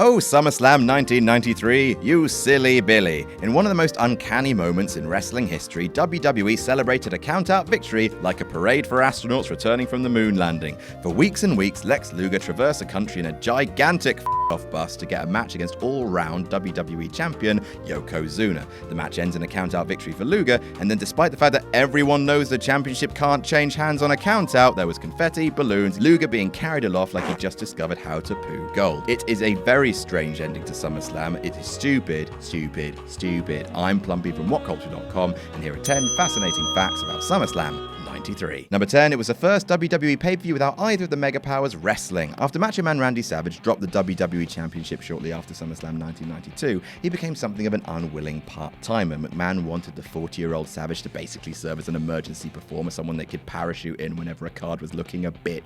Oh, SummerSlam 1993, you silly Billy. In one of the most uncanny moments in wrestling history, WWE celebrated a count-out victory like a parade for astronauts returning from the moon landing. For weeks and weeks, Lex Luger traversed the country in a gigantic off bus to get a match against all-round WWE champion Yokozuna. The match ends in a count-out victory for Luger, and then despite the fact that everyone knows the championship can't change hands on a count-out, there was confetti, balloons, Luger being carried aloft like he just discovered how to poo gold. It is a very strange ending to SummerSlam. It is stupid, stupid, stupid. I'm Plumpy from WhatCulture.com, and here are 10 fascinating facts about SummerSlam 93. Number 10, it was the first WWE pay-per-view without either of the mega powers wrestling. After Macho Man Randy Savage dropped the WWE Championship shortly after SummerSlam 1992, he became something of an unwilling part-timer. McMahon wanted the 40-year-old Savage to basically serve as an emergency performer, someone they could parachute in whenever a card was looking a bit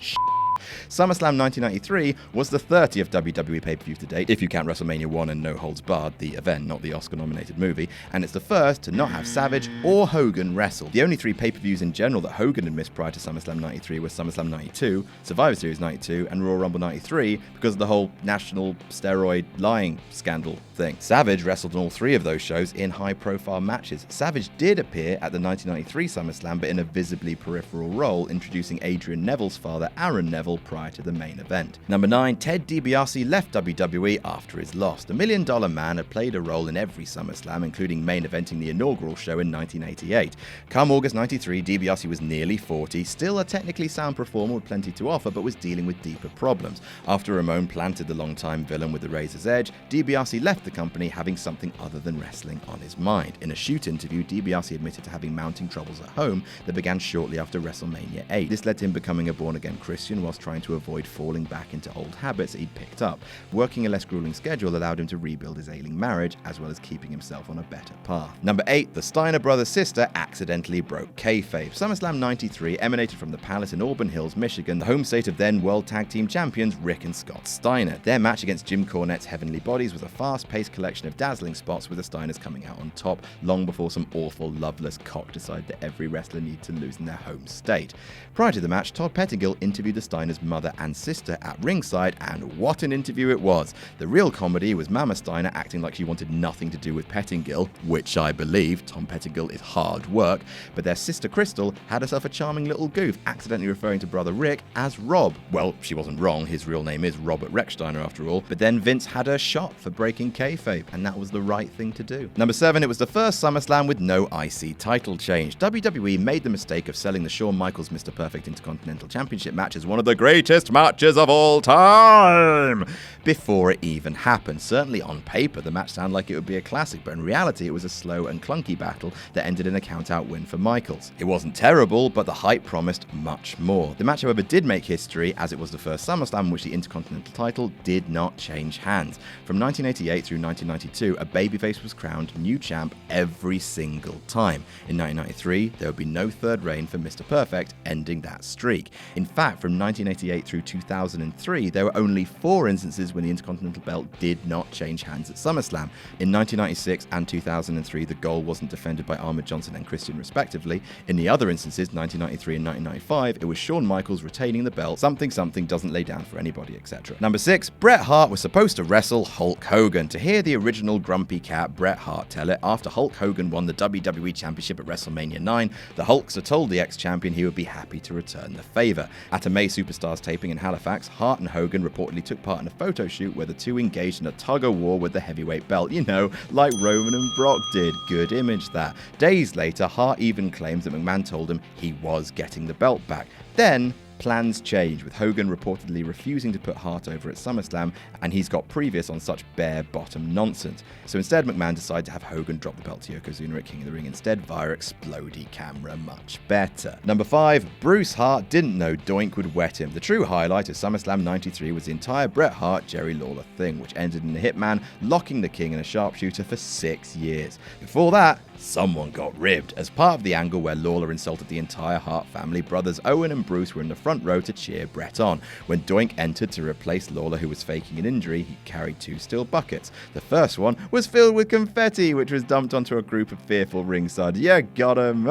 SummerSlam 1993 was the 30th WWE pay-per-view to date, if you count WrestleMania 1 and No Holds Barred, the event, not the Oscar-nominated movie, and it's the first to not have Savage or Hogan wrestle. The only 3 pay-per-views in general that Hogan had missed prior to SummerSlam 93 were SummerSlam 92, Survivor Series 92, and Royal Rumble 93 because of the whole national steroid lying scandal thing. Savage wrestled in all 3 of those shows in high-profile matches. Savage did appear at the 1993 SummerSlam, but in a visibly peripheral role, introducing Adrian Neville's father, Aaron Neville, prior to the main event. Number 9, Ted DiBiase left WWE after his loss. The $1 Million Man had played a role in every SummerSlam, including main eventing the inaugural show in 1988. Come August 93, DiBiase was nearly 40, still a technically sound performer with plenty to offer, but was dealing with deeper problems. After Ramon planted the longtime villain with the razor's edge, DiBiase left the company having something other than wrestling on his mind. In a shoot interview, DiBiase admitted to having mounting troubles at home that began shortly after WrestleMania 8. This led to him becoming a born-again Christian whilst trying to avoid falling back into old habits that he'd picked up. Working a less grueling schedule allowed him to rebuild his ailing marriage, as well as keeping himself on a better path. Number 8, the Steiner brothers' sister accidentally broke kayfabe. SummerSlam 93 emanated from the Palace in Auburn Hills, Michigan, the home state of then World Tag Team Champions Rick and Scott Steiner. Their match against Jim Cornette's Heavenly Bodies was a fast-paced collection of dazzling spots with the Steiners coming out on top, long before some awful, loveless cock decided that every wrestler needed to lose in their home state. Prior to the match, Todd Pettingill interviewed the Steiners' mother and sister at ringside, and what an interview it was. The real comedy was Mama Steiner acting like she wanted nothing to do with Pettingill, which I believe. Tom Pettingill is hard work, but their sister Crystal had herself a charming little goof, accidentally referring to brother Rick as Rob. Well, she wasn't wrong, his real name is Robert Rechsteiner after all, but then Vince had her shot for breaking kayfabe, and that was the right thing to do. Number 7, it was the first SummerSlam with no IC title change. WWE made the mistake of selling the Shawn Michaels Mr. Perfect Intercontinental Championship match as one of the greatest matches of all time before it even happened. Certainly on paper the match sounded like it would be a classic, but in reality it was a slow and clunky battle that ended in a count-out win for Michaels. It wasn't terrible, but the hype promised much more. The match, however, did make history, as it was the first SummerSlam in which the Intercontinental title did not change hands. From 1988 through 1992, a babyface was crowned new champ every single time. In 1993, there would be no third reign for Mr. Perfect, ending that streak. In fact, from 1988 through 2003, there were only 4 instances when the Intercontinental belt did not change hands at SummerSlam. In 1996 and 2003, the gold wasn't defended by Ahmed Johnson and Christian respectively. In the other instances, 1993 and 1995, it was Shawn Michaels retaining the belt, something doesn't lay down for anybody, etc. Number 6, Bret Hart was supposed to wrestle Hulk Hogan. To hear the original grumpy cat Bret Hart tell it, after Hulk Hogan won the WWE Championship at WrestleMania 9, the Hulkster told the ex-champion he would be happy to return the favor. At a May Superstars taping in Halifax, Hart and Hogan reportedly took part in a photo shoot where the two engaged in a tug-of-war with the heavyweight belt. You know, like Roman and Brock did. Good image, that. Days later, Hart even claims that McMahon told him he was getting the belt back. Then plans change, with Hogan reportedly refusing to put Hart over at SummerSlam, and he's got previous on such bare-bottom nonsense. So instead, McMahon decided to have Hogan drop the belt to Yokozuna at King of the Ring instead via explodey camera. Much better. Number 5, Bruce Hart didn't know Doink would wet him. The true highlight of SummerSlam 93 was the entire Bret Hart-Jerry Lawler thing, which ended in the Hitman locking the King in a sharpshooter for 6 years. Before that, Someone got ribbed as part of the angle where Lawler insulted the entire Hart family. Brothers Owen and Bruce were in the front row to cheer Bret on. When Doink entered to replace Lawler, who was faking an injury, he carried 2 steel buckets. The first one was filled with confetti, which was dumped onto a group of fearful ringside. Yeah, got him.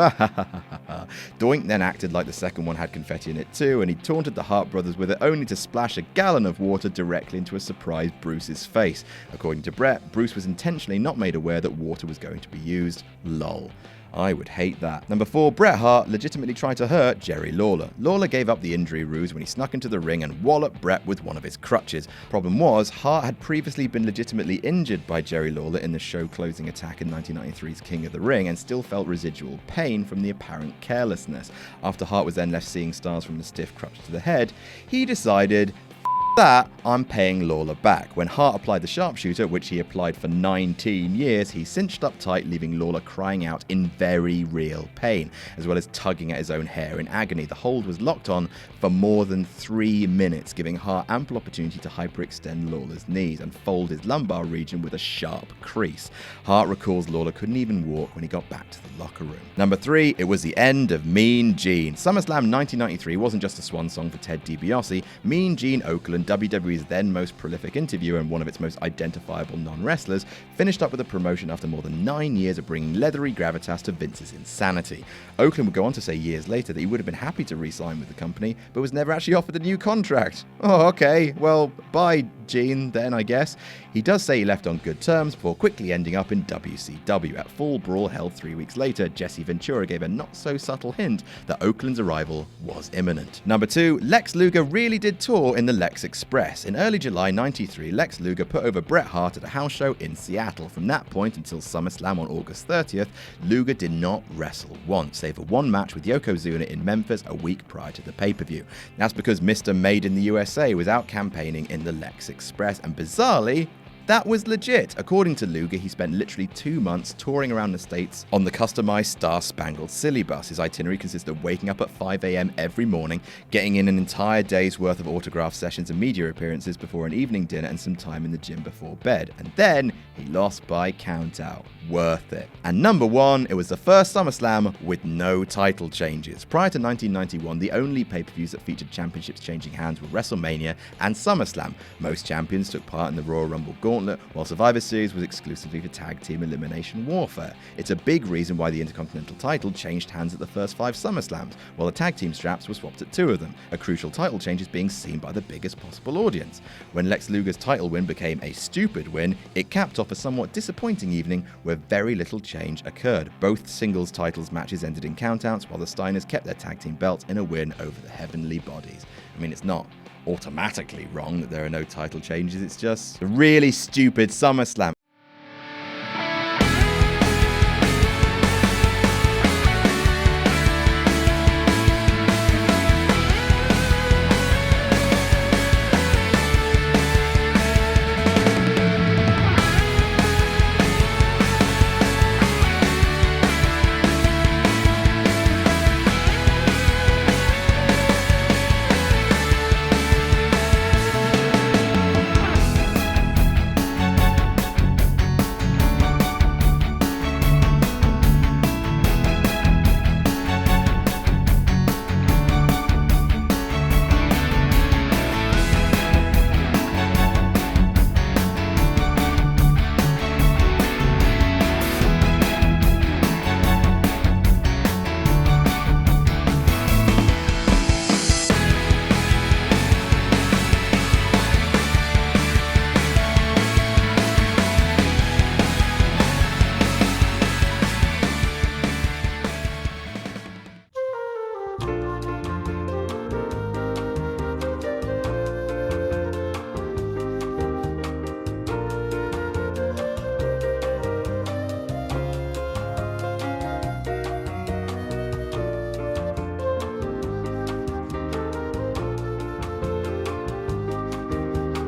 Doink then acted like the second one had confetti in it too, and he taunted the Hart brothers with it, only to splash a gallon of water directly into a surprised Bruce's face. According to Bret, Bruce was intentionally not made aware that water was going to be used. Lol. I would hate that. Number 4, Bret Hart legitimately tried to hurt Jerry Lawler. Lawler gave up the injury ruse when he snuck into the ring and walloped Bret with one of his crutches. Problem was, Hart had previously been legitimately injured by Jerry Lawler in the show-closing attack in 1993's King of the Ring and still felt residual pain from the apparent carelessness. After Hart was then left seeing stars from the stiff crutch to the head, he decided, that I'm paying Lawler back. When Hart applied the sharpshooter, which he applied for 19 years, he cinched up tight, leaving Lawler crying out in very real pain, as well as tugging at his own hair in agony. The hold was locked on for more than 3 minutes, giving Hart ample opportunity to hyperextend Lawler's knees and fold his lumbar region with a sharp crease. Hart recalls Lawler couldn't even walk when he got back to the locker room. Number 3, it was the end of Mean Gene. SummerSlam 1993 wasn't just a swan song for Ted DiBiase. Mean Gene Okerlund, WWE's then most prolific interviewer and one of its most identifiable non-wrestlers, finished up with the promotion after more than 9 years of bringing leathery gravitas to Vince's insanity. Okerlund would go on to say years later that he would have been happy to re-sign with the company, but was never actually offered a new contract. Oh, okay, well, bye, Gene, then, I guess. He does say he left on good terms before quickly ending up in WCW. At Fall Brawl held 3 weeks later, Jesse Ventura gave a not-so-subtle hint that Okerlund's arrival was imminent. Number 2, Lex Luger really did tour in the Lex Express. In early July 93, Lex Luger put over Bret Hart at a house show in Seattle. From that point until SummerSlam on August 30th, Luger did not wrestle once, save for one match with Yokozuna in Memphis a week prior to the pay-per-view. That's because Mr. Made in the USA was out campaigning in the Lex Express, and bizarrely, that was legit. According to Luger, he spent literally 2 months touring around the States on the customized Star-Spangled Silly Bus. His itinerary consisted of waking up at 5 a.m. every morning, getting in an entire day's worth of autograph sessions and media appearances before an evening dinner and some time in the gym before bed. And then he lost by countout. Worth it. And number 1, it was the first SummerSlam with no title changes. Prior to 1991, the only pay-per-views that featured championships changing hands were WrestleMania and SummerSlam. Most champions took part in the Royal Rumble Gauntlet, while Survivor Series was exclusively for tag team elimination warfare. It's a big reason why the Intercontinental title changed hands at the first 5 SummerSlams, while the tag team straps were swapped at 2 of them. A crucial title change is being seen by the biggest possible audience. When Lex Luger's title win became a stupid win, it capped off a somewhat disappointing evening where very little change occurred. Both singles titles matches ended in countouts, while the Steiners kept their tag team belts in a win over the Heavenly Bodies. I mean, it's not automatically wrong that there are no title changes, it's just a really stupid SummerSlam.